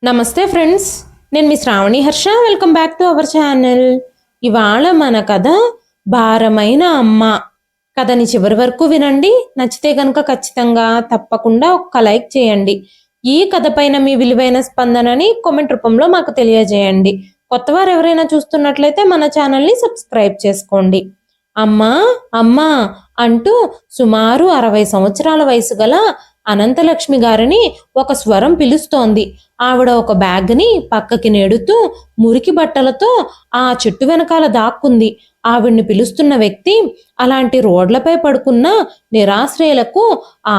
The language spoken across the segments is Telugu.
నమస్తే ఫ్రెండ్స్, నేను మీ Shravani Harsha. Welcome back to our channel. ఇవాళ మన కథ భారమైన అమ్మ. కథని చివరి వరకు వినండి. నచ్చితే కనుక ఖచ్చితంగా తప్పకుండా ఒక్క లైక్ చేయండి. ఈ కథ పైన మీ విలువైన స్పందనని కామెంట్ రూపంలో మాకు తెలియజేయండి. కొత్తవారు ఎవరైనా చూస్తున్నట్లయితే మన ఛానల్ని సబ్స్క్రైబ్ చేసుకోండి. అమ్మా అమ్మా అంటూ సుమారు 60 సంవత్సరాల వయసు గల అనంతలక్ష్మి గారిని ఒక స్వరం పిలుస్తోంది. ఆవిడ ఒక బ్యాగ్ని పక్కకి నెడుతూ మురికి బట్టలతో ఆ చెట్టు వెనకాల దాక్కుంది. ఆవిడ్ని పిలుస్తున్న వ్యక్తి అలాంటి రోడ్లపై పడుకున్న నిరాశ్రయులకు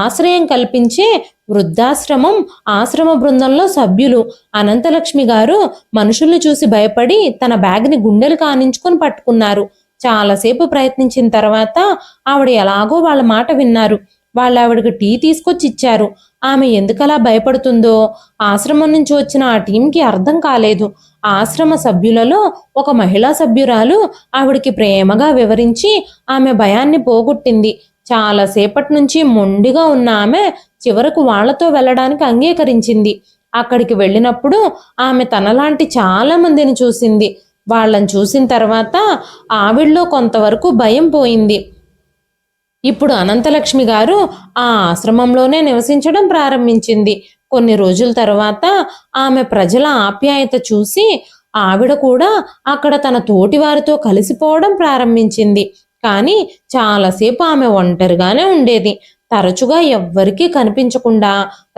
ఆశ్రయం కల్పించే వృద్ధాశ్రమం ఆశ్రమ బృందంలో సభ్యులు. అనంతలక్ష్మి గారు మనుషుల్ని చూసి భయపడి తన బ్యాగ్ని గుండెలు కానించుకొని పట్టుకున్నారు. చాలాసేపు ప్రయత్నించిన తర్వాత ఆవిడ ఎలాగో వాళ్ళ మాట విన్నారు. వాళ్ళు ఆవిడకి టీ తీసుకొచ్చి ఇచ్చారు. ఆమె ఎందుకలా భయపడుతుందో ఆశ్రమం నుంచి వచ్చిన ఆ టీంకి అర్థం కాలేదు. ఆశ్రమ సభ్యులలో ఒక మహిళా సభ్యురాలు ఆవిడికి ప్రేమగా వివరించి ఆమె భయాన్ని పోగొట్టింది. చాలాసేపటి నుంచి మొండిగా ఉన్న ఆమె చివరకు వాళ్లతో వెళ్ళడానికి అంగీకరించింది. అక్కడికి వెళ్ళినప్పుడు ఆమె తనలాంటి చాలా మందిని చూసింది. వాళ్ళని చూసిన తర్వాత ఆవిడలో కొంతవరకు భయం పోయింది. ఇప్పుడు అనంతలక్ష్మి గారు ఆ ఆశ్రమంలోనే నివసించడం ప్రారంభించింది. కొన్ని రోజుల తర్వాత ఆమె ప్రజల ఆప్యాయత చూసి ఆవిడ కూడా అక్కడ తన తోటి వారితో కలిసిపోవడం ప్రారంభించింది. కానీ చాలాసేపు ఆమె ఒంటరిగానే ఉండేది. తరచుగా ఎవ్వరికీ కనిపించకుండా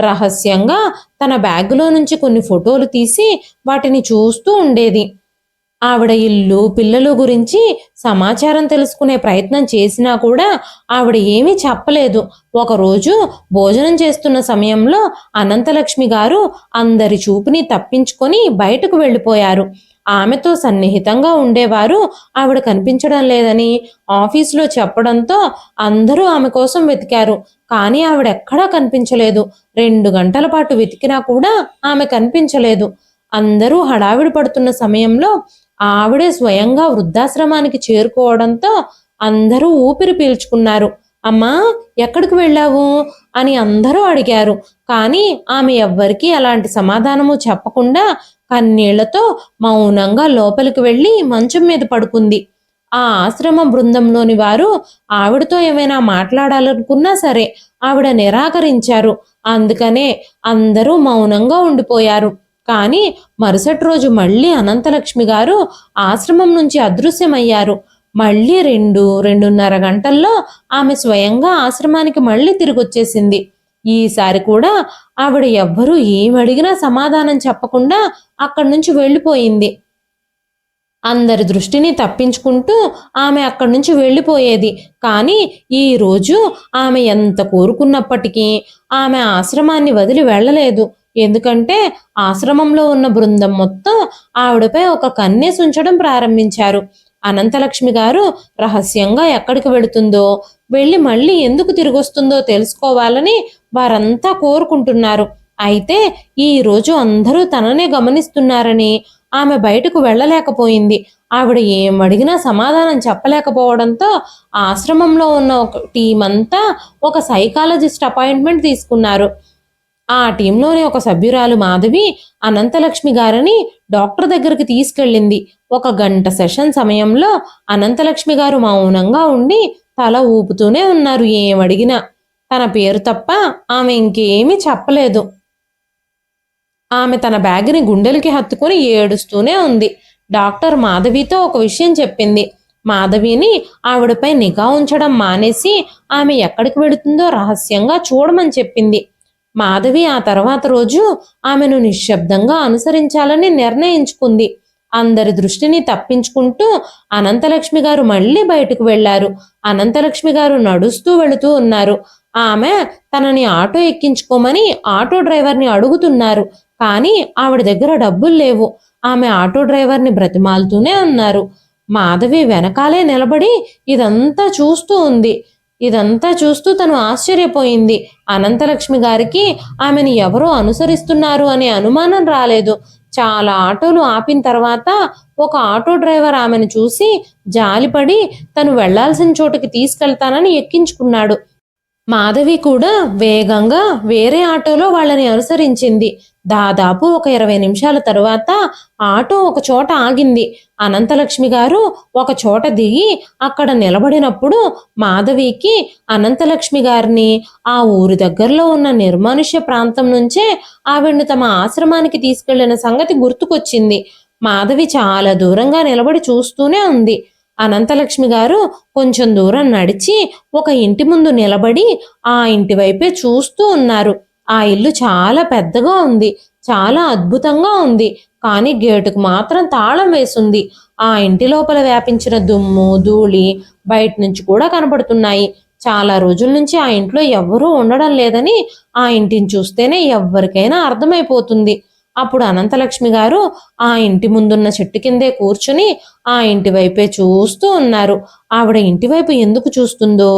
రహస్యంగా తన బ్యాగులో నుంచి కొన్ని ఫోటోలు తీసి వాటిని చూస్తూ ఉండేది. ఆవిడ ఇల్లు పిల్లలు గురించి సమాచారం తెలుసుకునే ప్రయత్నం చేసినా కూడా ఆవిడ ఏమీ చెప్పలేదు. ఒకరోజు భోజనం చేస్తున్న సమయంలో అనంతలక్ష్మి గారు అందరి చూపుని తప్పించుకొని బయటకు వెళ్ళిపోయారు. ఆమెతో సన్నిహితంగా ఉండేవారు ఆవిడ కనిపించడం లేదని ఆఫీసులో చెప్పడంతో అందరూ ఆమె కోసం వెతికారు. కానీ ఆవిడ ఎక్కడా కనిపించలేదు. 2 గంటల పాటు వెతికినా కూడా ఆమె కనిపించలేదు. అందరూ హడావిడి పడుతున్న సమయంలో ఆవిడే స్వయంగా వృద్ధాశ్రమానికి చేరుకోవడంతో అందరూ ఊపిరి పీల్చుకున్నారు. అమ్మా, ఎక్కడికి వెళ్ళావు అని అందరూ అడిగారు. కానీ ఆమె ఎవ్వరికీ అలాంటి సమాధానము చెప్పకుండా కన్నీళ్లతో మౌనంగా లోపలికి వెళ్ళి మంచం మీద పడుకుంది. ఆ ఆశ్రమ బృందంలోని వారు ఆవిడతో ఏమైనా మాట్లాడాలనుకున్నా సరే ఆవిడ నిరాకరించారు. అందుకనే అందరూ మౌనంగా ఉండిపోయారు. కానీ మరుసటి రోజు మళ్ళీ అనంతలక్ష్మి గారు ఆశ్రమం నుంచి అదృశ్యమయ్యారు. మళ్ళీ 2-2:30 గంటల్లో ఆమె స్వయంగా ఆశ్రమానికి మళ్ళీ తిరిగొచ్చేసింది. ఈసారి కూడా ఆవిడ ఎవ్వరూ ఏమడిగినా సమాధానం చెప్పకుండా అక్కడి నుంచి వెళ్ళిపోయింది. అందరి దృష్టిని తప్పించుకుంటూ ఆమె అక్కడి నుంచి వెళ్ళిపోయేది. కానీ ఈరోజు ఆమె ఎంత కోరుకున్నప్పటికీ ఆమె ఆశ్రమాన్ని వదిలి వెళ్ళలేదు. ఎందుకంటే ఆశ్రమంలో ఉన్న బృందం మొత్తం ఆవిడపై ఒక కన్నేసి ఉంచడం ప్రారంభించారు. అనంతలక్ష్మి గారు రహస్యంగా ఎక్కడికి వెళుతుందో, వెళ్ళి మళ్ళీ ఎందుకు తిరిగొస్తుందో తెలుసుకోవాలని వారంతా కోరుకుంటున్నారు. అయితే ఈరోజు అందరూ తననే గమనిస్తున్నారని ఆమె బయటకు వెళ్ళలేకపోయింది. ఆవిడ ఏం అడిగినా సమాధానం చెప్పలేకపోవడంతో ఆశ్రమంలో ఉన్న ఒక టీం అంతా ఒక సైకాలజిస్ట్ అపాయింట్మెంట్ తీసుకున్నారు. ఆ టీంలోని ఒక సభ్యురాలు మాధవి అనంతలక్ష్మి గారిని డాక్టర్ దగ్గరికి తీసుకెళ్ళింది. 1 గంట సెషన్ సమయంలో అనంతలక్ష్మి గారు మౌనంగా ఉండి తల ఊపుతూనే ఉన్నారు. ఏమడిగినా తన పేరు తప్ప ఆమె ఇంకేమీ చెప్పలేదు. ఆమె తన బ్యాగ్ని గుండెలకి హత్తుకొని ఏడుస్తూనే ఉంది. డాక్టర్ మాధవితో ఒక విషయం చెప్పింది. మాధవిని ఆవిడపై నిఘా ఉంచడం మానేసి ఆమె ఎక్కడికి వెళుతుందో రహస్యంగా చూడమని చెప్పింది. మాధవి ఆ తర్వాత రోజు ఆమెను నిశ్శబ్దంగా అనుసరించాలని నిర్ణయించుకుంది. అందరి దృష్టిని తప్పించుకుంటూ అనంతలక్ష్మి గారు మళ్ళీ బయటకు వెళ్లారు. అనంతలక్ష్మి గారు నడుస్తూ వెళుతూ ఉన్నారు. ఆమె తనని ఆటో ఎక్కించుకోమని ఆటో డ్రైవర్ని అడుగుతున్నారు. కానీ ఆవిడ దగ్గర డబ్బులు లేవు. ఆమె ఆటో డ్రైవర్ని బ్రతిమాలుతూనే ఉన్నారు. మాధవి వెనకాలే నిలబడి ఇదంతా చూస్తూ ఉంది. ఇదంతా చూస్తూ తను ఆశ్చర్యపోయింది. అనంతలక్ష్మి గారికి ఆమెను ఎవరో అనుసరిస్తున్నారు అనే అనుమానం రాలేదు. చాలా ఆటోలు ఆపిన తర్వాత ఒక ఆటో డ్రైవర్ ఆమెను చూసి జాలిపడి తను వెళ్లాల్సిన చోటుకి తీసుకెళ్తానని ఎక్కించుకున్నాడు. మాధవి కూడా వేగంగా వేరే ఆటోలో వాళ్ళని అనుసరించింది. దాదాపు ఒక 20 నిమిషాల తరువాత ఆటో ఒక చోట ఆగింది. అనంతలక్ష్మి గారు ఒక చోట దిగి అక్కడ నిలబడినప్పుడు మాధవికి అనంతలక్ష్మి గారిని ఆ ఊరి దగ్గరలో ఉన్న నిర్మానుష్య ప్రాంతం నుంచే ఆవిడ్ని తమ ఆశ్రమానికి తీసుకెళ్లిన సంగతి గుర్తుకొచ్చింది. మాధవి చాలా దూరంగా నిలబడి చూస్తూనే ఉంది. అనంతలక్ష్మి గారు కొంచెం దూరం నడిచి ఒక ఇంటి ముందు నిలబడి ఆ ఇంటి వైపే చూస్తూ ఉన్నారు. ఆ ఇల్లు చాలా పెద్దగా ఉంది, చాలా అద్భుతంగా ఉంది. కానీ గేటుకు మాత్రం తాళం వేసుంది. ఆ ఇంటి లోపల వ్యాపించిన దుమ్ము ధూళి బయట నుంచి కూడా కనబడుతున్నాయి. చాలా రోజుల నుంచి ఆ ఇంట్లో ఎవ్వరూ ఉండడం లేదని ఆ ఇంటిని చూస్తేనే ఎవ్వరికైనా అర్థమైపోతుంది. అప్పుడు అనంతలక్ష్మి గారు ఆ ఇంటి ముందున్న చెట్టు కిందే కూర్చుని ఆ ఇంటి వైపే చూస్తూ ఉన్నారు. ఆవిడ ఇంటి వైపు ఎందుకు చూస్తుందో,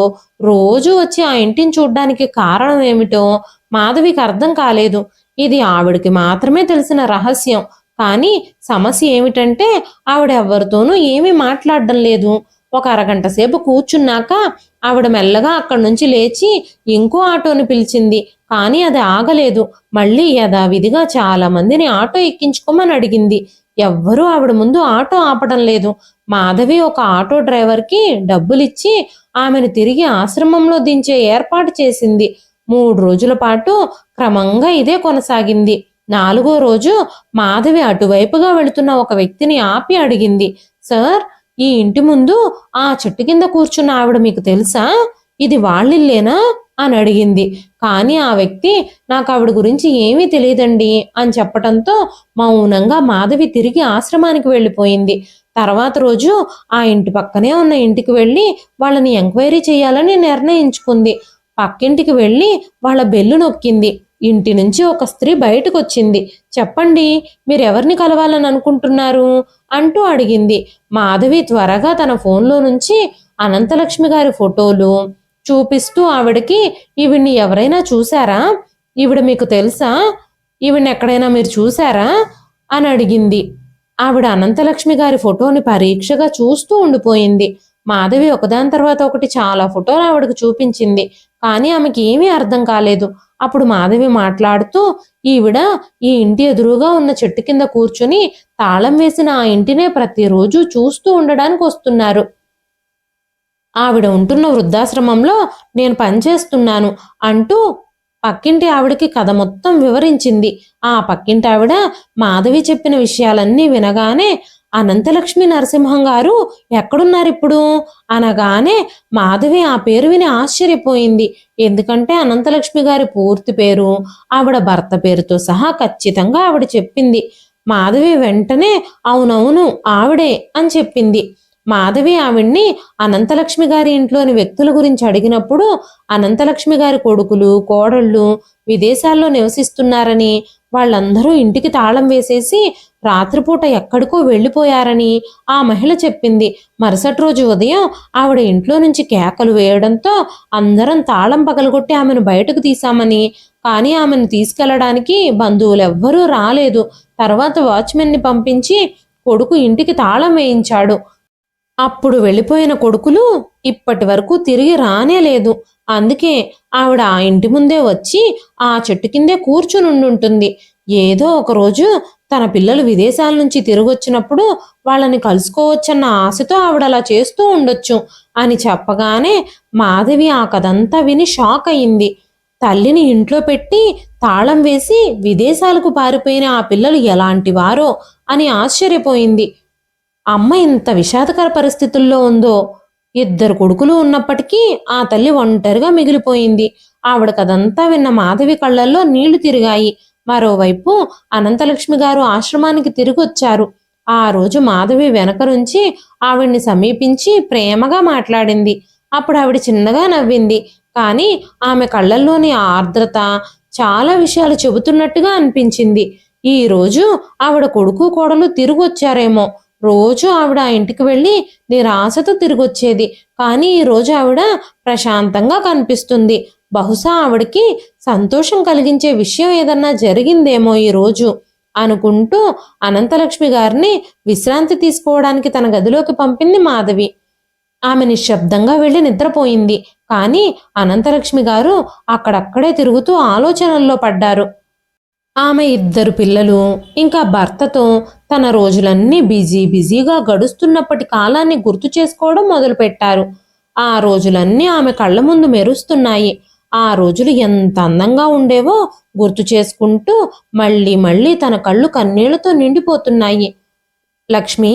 రోజు వచ్చి ఆ ఇంటిని చూడ్డానికి కారణం ఏమిటో మాధవికి అర్థం కాలేదు. ఇది ఆవిడకి మాత్రమే తెలిసిన రహస్యం. కానీ సమస్య ఏమిటంటే ఆవిడ ఎవరితోనూ ఏమీ మాట్లాడడం లేదు. ఒక అరగంట సేపు కూర్చున్నాక ఆవిడ మెల్లగా అక్కడి నుంచి లేచి ఇంకో ఆటోని పిలిచింది. కానీ అది ఆగలేదు. మళ్ళీ యథావిధిగా చాలా మందిని ఆటో ఎక్కించుకోమని అడిగింది. ఎవ్వరూ ఆవిడ ముందు ఆటో ఆపడం లేదు. మాధవి ఒక ఆటో డ్రైవర్కి డబ్బులిచ్చి ఆమెను తిరిగి ఆశ్రమంలో దించే ఏర్పాటు చేసింది. 3 రోజుల పాటు క్రమంగా ఇదే కొనసాగింది. 4వ రోజు మాధవి అటువైపుగా వెళుతున్న ఒక వ్యక్తిని ఆపి అడిగింది, సార్, ఈ ఇంటి ముందు ఆ చెట్టు కింద కూర్చున్న ఆవిడ మీకు తెలుసా? ఇది వాళ్ళిల్లేనా అని అడిగింది. కానీ ఆ వ్యక్తి నాకు ఆవిడ గురించి ఏమీ తెలియదండి అని చెప్పటంతో మౌనంగా మాధవి తిరిగి ఆశ్రమానికి వెళ్ళిపోయింది. తర్వాత రోజు ఆ ఇంటి పక్కనే ఉన్న ఇంటికి వెళ్ళి వాళ్ళని ఎంక్వైరీ చేయాలని నిర్ణయించుకుంది. పక్కింటికి వెళ్ళి వాళ్ళ బెల్లు నొక్కింది. ఇంటి నుంచి ఒక స్త్రీ బయటకు వచ్చింది. చెప్పండి, మీరెవరిని కలవాలని అనుకుంటున్నారు అంటూ అడిగింది. మాధవి త్వరగా తన ఫోన్లో నుంచి అనంతలక్ష్మి గారి ఫోటోలు చూపిస్తూ ఆవిడకి, ఈవిడ్ని ఎవరైనా చూశారా? ఈవిడ మీకు తెలుసా? ఈవిడ్ని ఎక్కడైనా మీరు చూశారా అని అడిగింది. ఆవిడ అనంతలక్ష్మి గారి ఫోటోని పరీక్షగా చూస్తూ ఉండిపోయింది. మాధవి ఒకదాని తర్వాత ఒకటి చాలా ఫోటోలు ఆవిడకు చూపించింది. కానీ ఆమెకి ఏమీ అర్థం కాలేదు. అప్పుడు మాధవి మాట్లాడుతూ, ఈవిడ ఈ ఇంటి ఎదురుగా ఉన్న చెట్టు కింద కూర్చుని తాళం వేసిన ఆ ఇంటినే ప్రతిరోజు చూస్తూ ఉండడానికి వస్తున్నారు. ఆవిడ ఉంటున్న వృద్ధాశ్రమంలో నేను పనిచేస్తున్నాను అంటూ పక్కింటి ఆవిడకి కథ మొత్తం వివరించింది. ఆ పక్కింటి ఆవిడ మాధవి చెప్పిన విషయాలన్నీ వినగానే, అనంతలక్ష్మి నరసింహం గారు ఎక్కడున్నారిప్పుడు అనగానే మాధవి ఆ పేరు విని ఆశ్చర్యపోయింది. ఎందుకంటే అనంతలక్ష్మి గారి పూర్తి పేరు ఆవిడ భర్త పేరుతో సహా ఖచ్చితంగా ఆవిడ చెప్పింది. మాధవి వెంటనే అవునవును ఆవిడే అని చెప్పింది. మాధవి ఆవిడ్ని అనంతలక్ష్మి గారి ఇంట్లోని వ్యక్తుల గురించి అడిగినప్పుడు అనంతలక్ష్మి గారి కొడుకులు కోడళ్ళు విదేశాల్లో నివసిస్తున్నారని, వాళ్ళందరూ ఇంటికి తాళం వేసేసి రాత్రిపూట ఎక్కడికో వెళ్ళిపోయారని ఆ మహిళ చెప్పింది. మరుసటి రోజు ఉదయం ఆవిడ ఇంట్లో నుంచి కేకలు వేయడంతో అందరం తాళం పగలగొట్టి ఆమెను బయటకు తీశామని, కానీ ఆమెను తీసుకెళ్లడానికి బంధువులెవ్వరూ రాలేదు. తర్వాత వాచ్మెన్ని పంపించి కొడుకు ఇంటికి తాళం వేయించాడు. అప్పుడు వెళ్ళిపోయిన కొడుకులు ఇప్పటి వరకు తిరిగి రానే లేదు. అందుకే ఆవిడ ఆ ఇంటి ముందే వచ్చి ఆ చెట్టు కిందే కూర్చునుండుంటుంది. ఏదో ఒకరోజు తన పిల్లలు విదేశాల నుంచి తిరిగొచ్చినప్పుడు వాళ్ళని కలుసుకోవచ్చన్న ఆశతో ఆవిడ అలా చేస్తూ ఉండొచ్చు అని చెప్పగానే మాధవి ఆ కథంతా విని షాక్ అయింది. తల్లిని ఇంట్లో పెట్టి తాళం వేసి విదేశాలకు పారిపోయిన ఆ పిల్లలు ఎలాంటి వారో అని ఆశ్చర్యపోయింది. అమ్మ ఇంత విషాదకర పరిస్థితుల్లో ఉందో. 2 కొడుకులు ఉన్నప్పటికీ ఆ తల్లి ఒంటరిగా మిగిలిపోయింది. ఆవిడ కదంతా విన్న మాధవి కళ్ళల్లో నీళ్లు తిరిగాయి. మరోవైపు అనంతలక్ష్మి గారు ఆశ్రమానికి తిరిగొచ్చారు. ఆ రోజు మాధవి వెనక నుంచి ఆవిడ్ని సమీపించి ప్రేమగా మాట్లాడింది. అప్పుడు ఆవిడ చిన్నగా నవ్వింది. కానీ ఆమె కళ్ళల్లోని ఆర్ద్రత చాలా విషయాలు చెబుతున్నట్టుగా అనిపించింది. ఈ రోజు ఆవిడ కొడుకు కోడలు తిరిగొచ్చారేమో. రోజు ఆవిడ ఆ ఇంటికి వెళ్ళి నిరాశతో తిరిగొచ్చేది. కానీ ఈ రోజు ఆవిడ ప్రశాంతంగా కనిపిస్తుంది. బహుశా ఆవిడకి సంతోషం కలిగించే విషయం ఏదన్నా జరిగిందేమో ఈ రోజు అనుకుంటూ అనంతలక్ష్మి గారిని విశ్రాంతి తీసుకోవడానికి తన గదిలోకి పంపింది మాధవి. ఆమె నిశ్శబ్దంగా వెళ్ళి నిద్రపోయింది. కానీ అనంతలక్ష్మి గారు అక్కడక్కడే తిరుగుతూ ఆలోచనల్లో పడ్డారు. ఆమె 2 పిల్లలు ఇంకా భర్తతో తన రోజులన్నీ బిజీగా గడుస్తున్నప్పటి కాలాన్ని గుర్తు చేసుకోవడం మొదలుపెట్టారు. ఆ రోజులన్నీ ఆమె కళ్ళ ముందు మెరుస్తున్నాయి. ఆ రోజులు ఎంత అందంగా ఉండేవో గుర్తు చేసుకుంటూ మళ్ళీ తన కళ్ళు కన్నీళ్లతో నిండిపోతున్నాయి. లక్ష్మి,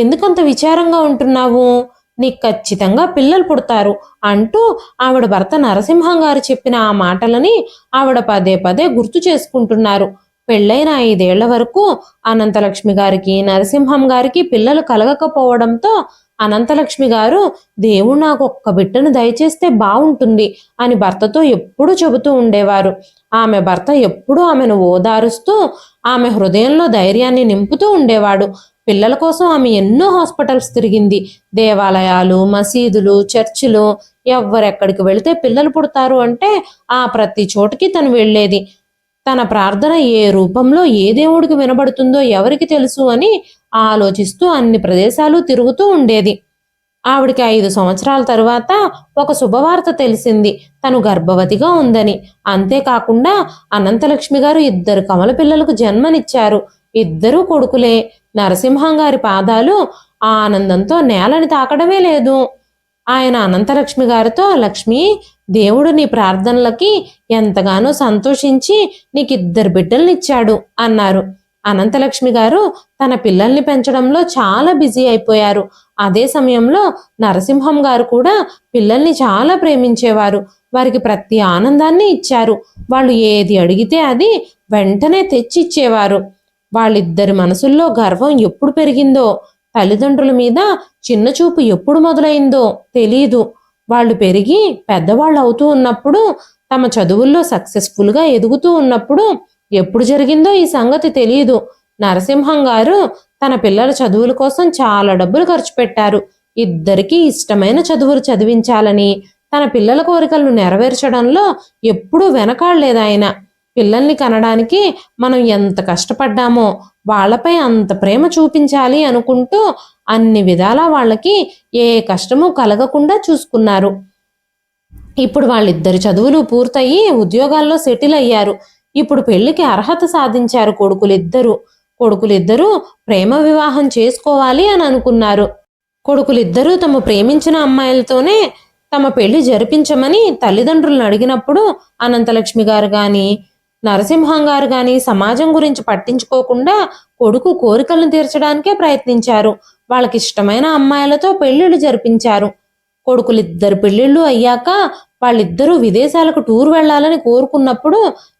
ఎందుకంత విచారంగా ఉంటున్నావు? నీకు ఖచ్చితంగా పిల్లలు పుడతారు అంటూ ఆవిడ భర్త నరసింహం గారు చెప్పిన ఆ మాటలని ఆవిడ పదే గుర్తు చేసుకుంటున్నారు. పెళ్ళైన 5 ఏళ్ల వరకు అనంతలక్ష్మి గారికి నరసింహం గారికి పిల్లలు కలగకపోవడంతో అనంతలక్ష్మి గారు దేవుడు నాకు ఒక్క బిడ్డను దయచేస్తే బావుంటుంది అని భర్తతో ఎప్పుడూ చెబుతూ ఉండేవారు. ఆమె భర్త ఎప్పుడూ ఆమెను ఓదారుస్తూ ఆమె హృదయంలో ధైర్యాన్ని నింపుతూ ఉండేవాడు. పిల్లల కోసం ఆమె ఎన్నో హాస్పిటల్స్ తిరిగింది. దేవాలయాలు, మసీదులు, చర్చిలు, ఎవ్వరెక్కడికి వెళితే పిల్లలు పుడతారు అంటే ఆ ప్రతి చోటికి తను వెళ్ళేది. తన ప్రార్థన ఏ రూపంలో ఏ దేవుడికి వినబడుతుందో ఎవరికి తెలుసు అని ఆలోచిస్తూ అన్ని ప్రదేశాలు తిరుగుతూ ఉండేది. ఆవిడికి 5 సంవత్సరాల తరువాత ఒక శుభవార్త తెలిసింది, తను గర్భవతిగా ఉందని. అంతేకాకుండా అనంతలక్ష్మి గారు 2 కమల పిల్లలకు జన్మనిచ్చారు. 2 కొడుకులే. నరసింహం గారి పాదాలు ఆనందంతో నేలని తాకడమే లేదు. ఆయన అనంతలక్ష్మి గారితో, లక్ష్మి, దేవుడు నీ ప్రార్థనలకి ఎంతగానో సంతోషించి నీకు 2 బిడ్డల్నిచ్చాడు అన్నారు. అనంతలక్ష్మి గారు తన పిల్లల్ని పెంచడంలో చాలా బిజీ అయిపోయారు. అదే సమయంలో నరసింహం గారు కూడా పిల్లల్ని చాలా ప్రేమించేవారు. వారికి ప్రతి ఆనందాన్ని ఇచ్చారు. వాళ్ళు ఏది అడిగితే అది వెంటనే తెచ్చిచ్చేవారు. వాళ్ళిద్దరి మనసుల్లో గర్వం ఎప్పుడు పెరిగిందో, తల్లిదండ్రుల మీద చిన్న చూపు ఎప్పుడు మొదలైందో తెలీదు. వాళ్ళు పెరిగి పెద్దవాళ్ళు అవుతూ ఉన్నప్పుడు, తమ చదువుల్లో సక్సెస్ఫుల్గా ఎదుగుతూ ఉన్నప్పుడు ఎప్పుడు జరిగిందో ఈ సంగతి తెలియదు. నరసింహం గారు తన పిల్లల చదువుల కోసం చాలా డబ్బులు ఖర్చు పెట్టారు. 2 ఇష్టమైన చదువులు చదివించాలని, తన పిల్లల కోరికలను నెరవేర్చడంలో ఎప్పుడూ వెనకాడలేదాయన. పిల్లల్ని కనడానికి మనం ఎంత కష్టపడ్డామో వాళ్ళపై అంత ప్రేమ చూపించాలి అనుకుంటూ అన్ని విధాలా వాళ్ళకి ఏ కష్టము కలగకుండా చూసుకున్నారు. ఇప్పుడు వాళ్ళిద్దరి చదువులు పూర్తయి ఉద్యోగాల్లో సెటిల్ అయ్యారు. ఇప్పుడు పెళ్లికి అర్హత సాధించారు కొడుకులిద్దరూ ప్రేమ వివాహం చేసుకోవాలి అని అనుకున్నారు. కొడుకులిద్దరూ తమ ప్రేమించిన అమ్మాయిలతోనే తమ పెళ్లి జరిపించమని తల్లిదండ్రులను అడిగినప్పుడు అనంతలక్ష్మి గారు గాని నరసింహం గారు గాని సమాజం గురించి పట్టించుకోకుండా కొడుకు కోరికలను తీర్చడానికే ప్రయత్నించారు. వాళ్ళకిష్టమైన అమ్మాయిలతో పెళ్లిళ్ళు జరిపించారు. కొడుకులిద్దరు పెళ్లిళ్ళు అయ్యాక వాళ్ళిద్దరూ విదేశాలకు టూర్ వెళ్లాలని కోరుకున్నప్పుడు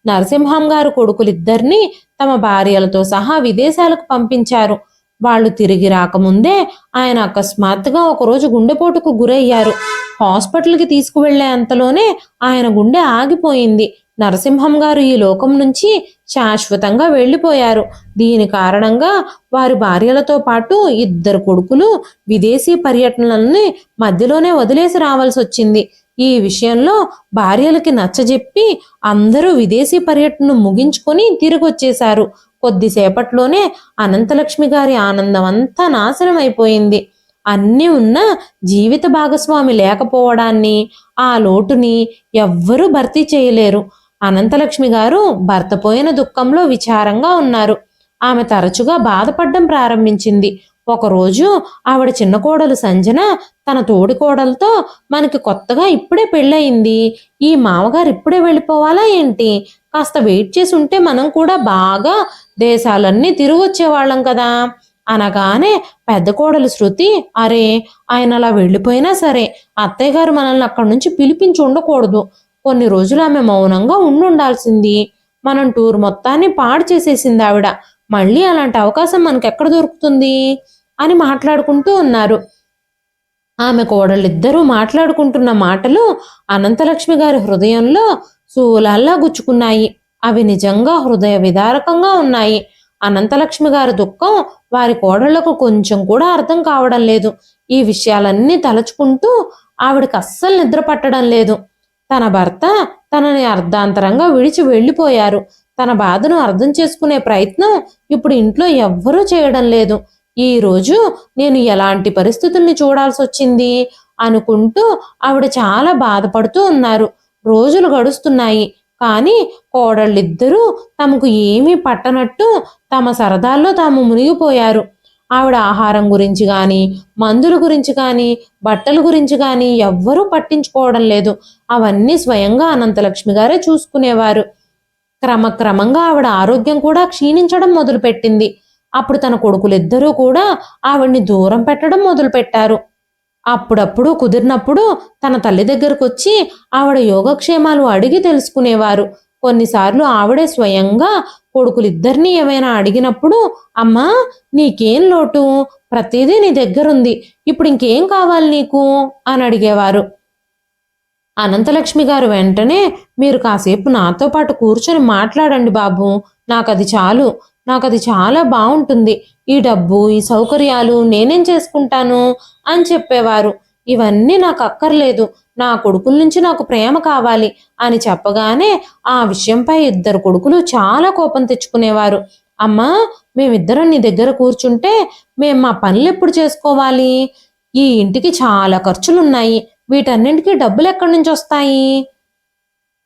నరసింహం గారు కొడుకులిద్దరినీ తమ భార్యలతో సహా విదేశాలకు పంపించారు. వాళ్ళు తిరిగి రాకముందే ఆయన అకస్మాత్తుగా ఒకరోజు గుండెపోటుకు గురయ్యారు. హాస్పిటల్కి తీసుకువెళ్లే అంతలోనే ఆయన గుండె ఆగిపోయింది. నరసింహం గారు ఈ లోకం నుంచి శాశ్వతంగా వెళ్ళిపోయారు. దీని కారణంగా వారి భార్యలతో పాటు 2 కొడుకులు విదేశీ పర్యటనలని మధ్యలోనే వదిలేసి రావాల్సి వచ్చింది. ఈ విషయంలో భార్యలకి నచ్చజెప్పి అందరూ విదేశీ పర్యటనను ముగించుకొని తిరిగి వచ్చేశారు. కొద్దిసేపట్లోనే అనంతలక్ష్మి గారి ఆనందం అంతా నాశనం అయిపోయింది. అన్నీ ఉన్న జీవిత భాగస్వామి లేకపోవడాన్ని, ఆ లోటుని ఎవ్వరూ భర్తీ చేయలేరు. అనంతలక్ష్మి గారు భర్త పోయిన దుఃఖంలో విచారంగా ఉన్నారు. ఆమె తరచుగా బాధపడడం ప్రారంభించింది. ఒకరోజు ఆవిడ చిన్న కోడలు సంజన తన తోడి కోడలతో, మనకి కొత్తగా ఇప్పుడే పెళ్ళయింది, ఈ మామగారు ఇప్పుడే వెళ్ళిపోవాలా ఏంటి? కాస్త వెయిట్ చేసి ఉంటే మనం కూడా బాగా దేశాలన్నీ తిరిగొచ్చేవాళ్ళం కదా అనగానే పెద్ద కోడలు శృతి, అరే, ఆయన అలా వెళ్ళిపోయినా సరే అత్తయ్య గారు మనల్ని అక్కడి నుంచి పిలిపించి ఉండకూడదు. కొన్ని రోజులు ఆమె మౌనంగా ఉండాల్సింది. మనం టూర్ మొత్తాన్ని పాడు చేసేసింది ఆవిడ. మళ్ళీ అలాంటి అవకాశం మనకెక్కడ దొరుకుతుంది అని మాట్లాడుకుంటూ ఉన్నారు. ఆమె కోడళ్ళిద్దరూ మాట్లాడుకుంటున్న మాటలు అనంతలక్ష్మి గారి హృదయంలో శూలాల్లా గుచ్చుకున్నాయి. అవి నిజంగా హృదయ విదారకంగా ఉన్నాయి. అనంతలక్ష్మి గారి దుఃఖం వారి కోడళ్లకు కొంచెం కూడా అర్థం కావడం లేదు. ఈ విషయాలన్నీ తలుచుకుంటూ ఆవిడకి అస్సలు నిద్ర పట్టడం లేదు. తన భర్త తనని అర్ధాంతరంగా విడిచి వెళ్ళిపోయారు. తన బాధను అర్థం చేసుకునే ప్రయత్నం ఇప్పుడు ఇంట్లో ఎవ్వరూ చేయడం లేదు. ఈ రోజు నేను ఎలాంటి పరిస్థితుల్ని చూడాల్సి వచ్చింది, అనుకుంటూ ఆవిడ చాలా బాధపడుతూ ఉన్నారు. రోజులు గడుస్తున్నాయి. కానీ కోడళ్ళిద్దరూ తమకు ఏమీ పట్టనట్టు తమ సరదాల్లో తాము మునిగిపోయారు. ఆవిడ ఆహారం గురించి కానీ, మందుల గురించి కానీ, బట్టల గురించి కానీ ఎవ్వరూ పట్టించుకోవడం లేదు. అవన్నీ స్వయంగా అనంతలక్ష్మి గారే చూసుకునేవారు. క్రమక్రమంగా ఆవిడ ఆరోగ్యం కూడా క్షీణించడం మొదలుపెట్టింది. అప్పుడు తన కొడుకులిద్దరూ కూడా ఆవిడ్ని దూరం పెట్టడం మొదలుపెట్టారు. అప్పుడప్పుడు కుదిరినప్పుడు తన తల్లి దగ్గరకు వచ్చి ఆవిడ యోగక్షేమాలు అడిగి తెలుసుకునేవారు. కొన్నిసార్లు ఆవిడే స్వయంగా కొడుకులిద్దరినీ ఏమైనా అడిగినప్పుడు, అమ్మా నీకేం లోటు, ప్రతిదీ నీ దగ్గరుంది, ఇప్పుడు ఇంకేం కావాలి నీకు అని అడిగేవారు. అనంతలక్ష్మి గారు వెంటనే, మీరు కాసేపు నాతో పాటు కూర్చొని మాట్లాడండి బాబు, నాకది చాలు, నాకది చాలా బాగుంటుంది, ఈ డబ్బు ఈ సౌకర్యాలు నేనేం చేసుకుంటాను అని చెప్పేవారు. ఇవన్నీ నాకు అక్కర్లేదు, నా కొడుకుల నుంచి నాకు ప్రేమ కావాలి అని చెప్పగానే ఆ విషయంపై ఇద్దరు కొడుకులు చాలా కోపం తెచ్చుకునేవారు. అమ్మా మేమిద్దరం నీ దగ్గర కూర్చుంటే మేం మా పనులు ఎప్పుడు చేసుకోవాలి, ఈ ఇంటికి చాలా ఖర్చులున్నాయి, వీటన్నింటికీ డబ్బులు ఎక్కడి నుంచి వస్తాయి,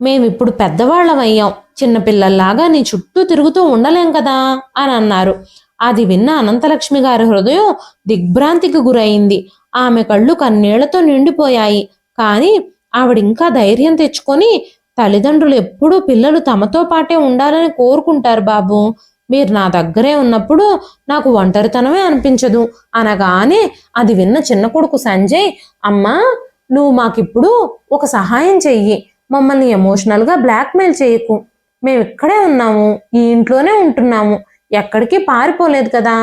మేమిప్పుడు పెద్దవాళ్ళమయ్యాం, చిన్నపిల్లల్లాగా నీ చుట్టూ తిరుగుతూ ఉండలేం కదా అని అన్నారు. అది విన్న అనంతలక్ష్మి గారి హృదయం దిగ్భ్రాంతికి గురైంది. ఆమె కళ్ళు కన్నీళ్లతో నిండిపోయాయి. కానీ ఆవిడింకా ధైర్యం తెచ్చుకొని, తల్లిదండ్రులు ఎప్పుడూ పిల్లలు తమతో పాటే ఉండాలని కోరుకుంటారు బాబు, మీరు నా దగ్గరే ఉన్నప్పుడు నాకు ఒంటరితనమే అనిపించదు అనగానే అది విన్న చిన్న కొడుకు సంజయ్, అమ్మా నువ్వు మాకిప్పుడు ఒక సహాయం చెయ్యి, మమ్మల్ని ఎమోషనల్గా బ్లాక్మెయిల్ చేయకు, మేము ఇక్కడే ఉన్నాము, ఈ ఇంట్లోనే ఉంటున్నాము, ఎక్కడికి పారిపోలేదు కదా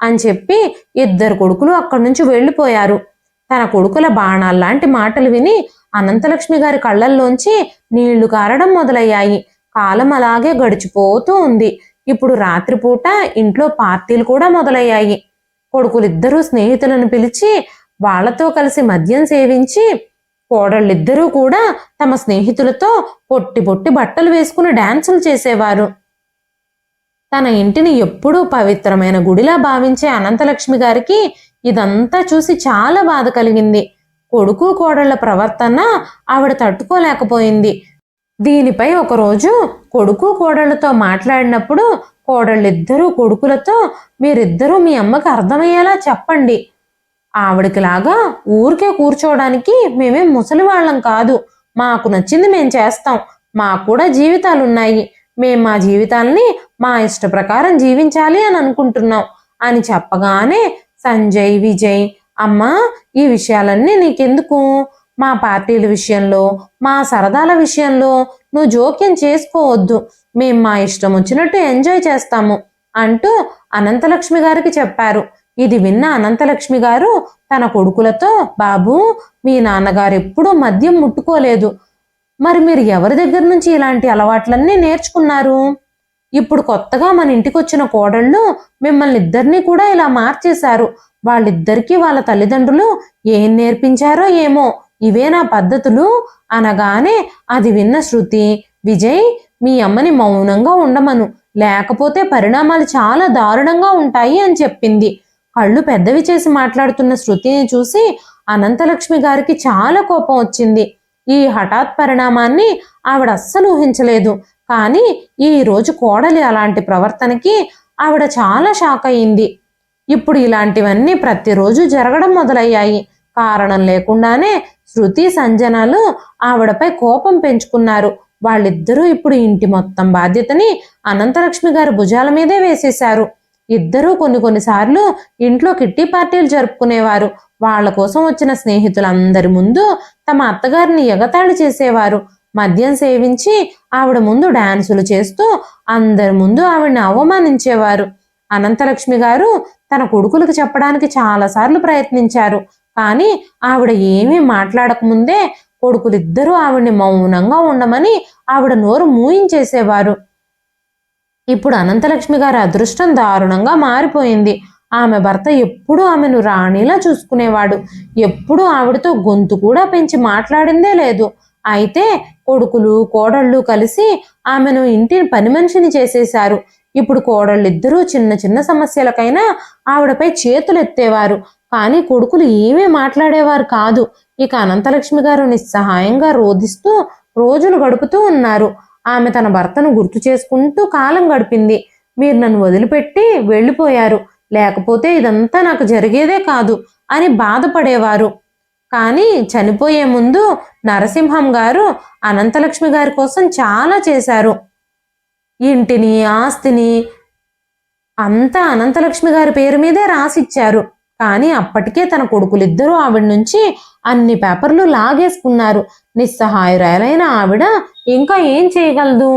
అని చెప్పి ఇద్దరు కొడుకులు అక్కడి నుంచి వెళ్ళిపోయారు. తన కొడుకుల బాణాల్లాంటి మాటలు విని అనంతలక్ష్మి గారి కళ్ళల్లోంచి నీళ్లు కారడం మొదలయ్యాయి. కాలం అలాగే గడిచిపోతూ ఉంది. ఇప్పుడు రాత్రిపూట ఇంట్లో పార్టీలు కూడా మొదలయ్యాయి. కొడుకులిద్దరూ స్నేహితులను పిలిచి వాళ్లతో కలిసి మద్యం సేవించి, కోడళ్ళిద్దరూ కూడా తమ స్నేహితులతో పొట్టి పొట్టి బట్టలు వేసుకుని డాన్సులు చేసేవారు. తన ఇంటిని ఎప్పుడూ పవిత్రమైన గుడిలా భావించే అనంతలక్ష్మి గారికి ఇదంతా చూసి చాలా బాధ కలిగింది. కొడుకు కోడళ్ల ప్రవర్తన ఆవిడ తట్టుకోలేకపోయింది. దీనిపై ఒకరోజు కొడుకు కోడళ్లతో మాట్లాడినప్పుడు కోడళ్ళిద్దరూ కొడుకులతో, మీరిద్దరూ మీ అమ్మకి అర్థమయ్యేలా చెప్పండి, ఆవిడకిలాగా ఊరికే కూర్చోవడానికి మేమేం ముసలివాళ్ళం కాదు, మాకు నచ్చింది మేం చేస్తాం, మాకు కూడా జీవితాలున్నాయి, మేం మా జీవితాల్ని మా ఇష్ట ప్రకారం జీవించాలి అని అనుకుంటున్నాం అని చెప్పగానే సంజయ్, విజయ్, అమ్మా ఈ విషయాలన్నీ నీకెందుకు, మా పార్టీల విషయంలో మా సరదాల విషయంలో నువ్వు జోక్యం చేసుకోవద్దు, మేం మా ఇష్టం వచ్చినట్టు ఎంజాయ్ చేస్తాము అంటూ అనంతలక్ష్మి గారికి చెప్పారు. ఇది విన్న అనంతలక్ష్మి గారు తన కొడుకులతో, బాబు మీ నాన్నగారు ఎప్పుడూ మద్యం ముట్టుకోలేదు, మరి మీరు ఎవరి దగ్గర నుంచి ఇలాంటి అలవాట్లన్నీ నేర్చుకున్నారు, ఇప్పుడు కొత్తగా మన ఇంటికి వచ్చిన కోడళ్ళు మిమ్మల్ని ఇద్దరినీ కూడా ఇలా మార్చేశారు, వాళ్ళిద్దరికీ వాళ్ళ తల్లిదండ్రులు ఏం నేర్పించారో ఏమో, ఇవే నా పద్ధతులు అనగానే అది విన్న శృతి, విజయ్ మీ అమ్మని మౌనంగా ఉండమను, లేకపోతే పరిణామాలు చాలా దారుణంగా ఉంటాయి అని చెప్పింది. కళ్ళు పెద్దవి చేసి మాట్లాడుతున్న శృతిని చూసి అనంతలక్ష్మి గారికి చాలా కోపం వచ్చింది. ఈ హఠాత్ పరిణామాన్ని ఆవిడ అస్సలు ఊహించలేదు. కానీ ఈ రోజు కోడలి అలాంటి ప్రవర్తనకి ఆవిడ చాలా షాక్ అయింది. ఇప్పుడు ఇలాంటివన్నీ ప్రతిరోజు జరగడం మొదలయ్యాయి. కారణం లేకుండానే శృతి, సంజనాలు ఆవిడపై కోపం పెంచుకున్నారు. వాళ్ళిద్దరూ ఇప్పుడు ఇంటి మొత్తం బాధ్యతని అనంతలక్ష్మి గారి భుజాల మీదే వేసేశారు. ఇద్దరూ కొన్నిసార్లు ఇంట్లో కిట్టి పార్టీలు జరుపుకునేవారు. వాళ్ల కోసం వచ్చిన స్నేహితులందరి ముందు తమ అత్తగారిని ఎగతాళి చేసేవారు. మద్యం సేవించి ఆవిడ ముందు డాన్సులు చేస్తూ అందరి ముందు ఆవిడని అవమానించేవారు. అనంతలక్ష్మి గారు తన కొడుకులకు చెప్పడానికి చాలాసార్లు ప్రయత్నించారు. కానీ ఆవిడ ఏమీ మాట్లాడకముందే కొడుకులిద్దరూ ఆవిడ్ని మౌనంగా ఉండమని ఆవిడ నోరు మూయించేసేవారు. ఇప్పుడు అనంతలక్ష్మి గారి అదృష్టం దారుణంగా మారిపోయింది. ఆమె భర్త ఎప్పుడూ ఆమెను రాణిలా చూసుకునేవాడు. ఎప్పుడూ ఆవిడతో గొంతు కూడా పెంచి మాట్లాడిందే లేదు. అయితే కొడుకులు కోడళ్ళు కలిసి ఆమెను ఇంటి పని మనిషిని చేసేశారు. ఇప్పుడు కోడళ్ళిద్దరూ చిన్న చిన్న సమస్యలకైనా ఆవిడపై చేతులెత్తేవారు. కానీ కొడుకులు ఏమీ మాట్లాడేవారు కాదు. ఇక అనంతలక్ష్మి గారు నిస్సహాయంగా రోధిస్తూ రోజులు గడుపుతూ ఉన్నారు. ఆమె తన భర్తను గుర్తు చేసుకుంటూ కాలం గడిపింది. మీరు నన్ను వదిలిపెట్టి వెళ్ళిపోయారు, లేకపోతే ఇదంతా నాకు జరిగేదే కాదు అని బాధపడేవారు. కానీ చనిపోయే ముందు నరసింహం గారు అనంతలక్ష్మి గారి కోసం చాలా చేశారు. ఇంటిని, ఆస్తిని అంతా అనంతలక్ష్మి గారి పేరు మీదే రాసిచ్చారు. కానీ అప్పటికే తన కొడుకులిద్దరూ ఆవిడ నుంచి అన్ని పేపర్లు లాగేసుకున్నారు. నిస్సహాయురాలైన ఆవిడ ఇంకా ఏం చేయగలదు?